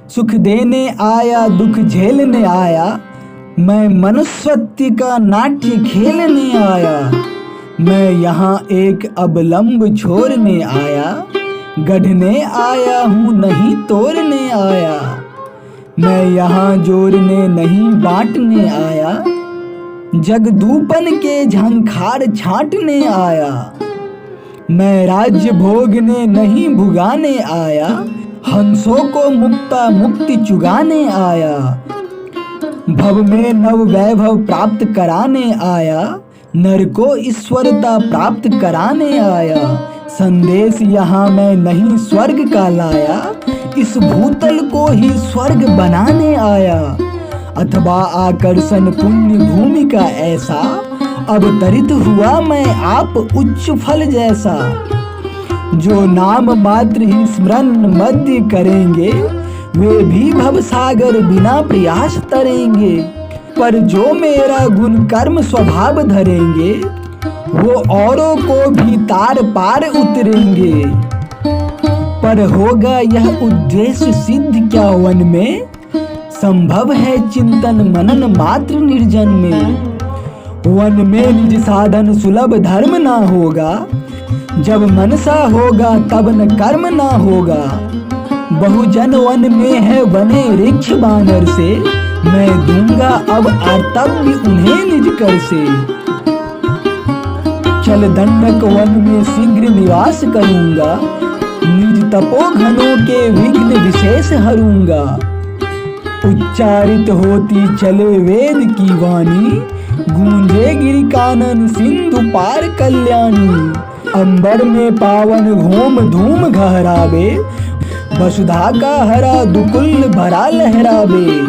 सुख देने आया दुख झेलने आया, मैं मनुष्यत्व का नाट्य खेलने आया। मैं यहाँ एक अवलंब छोड़ने आया, गढ़ने आया हूँ नहीं तोड़ने आया। मैं यहाँ जोड़ने नहीं बांटने आया, जगदूपन के झंखार छांटने आया। मैं राज्य भोगने नहीं भुगाने आया, हंसों को मुक्ता मुक्ति चुगाने आया। भव में नव वैभव प्राप्त कराने आया, नर को ईश्वरता प्राप्त कराने आया। संदेश यहाँ मैं नहीं स्वर्ग का लाया, इस भूतल को ही स्वर्ग बनाने आया। अथवा आकर्षण पुण्य भूमि का ऐसा, अवतरित हुआ मैं आप उच्च फल जैसा। जो नाम मात्र ही स्मरण मध्य करेंगे, वे भी भवसागर बिना प्रयास तरेंगे। पर जो मेरा गुण कर्म स्वभाव धरेंगे, वो औरों को भी तार पार उतरेंगे। पर होगा यह उद्देश्य सिद्ध क्या वन में, संभव है चिंतन मनन मात्र निर्जन में। वन में निज साधन सुलभ धर्म ना होगा, जब मनसा होगा तब न कर्म ना होगा। बहुजन वन में है वने वृक्ष बानर से, मैं दूंगा अब आर्तव्य उन्हें निज कर से। चल दंडक वन में शीघ्र निवास करूंगा, निज तपोघनों के विघ्न विशेष हरूंगा। उच्चारित होती चले वेद की वाणी, गूंजे गिरि कानन सिंधु पार कल्याणी। अंबर में पावन घूम धूम गहरावे, वसुधा का हरा दुकुल भरा लहरावे।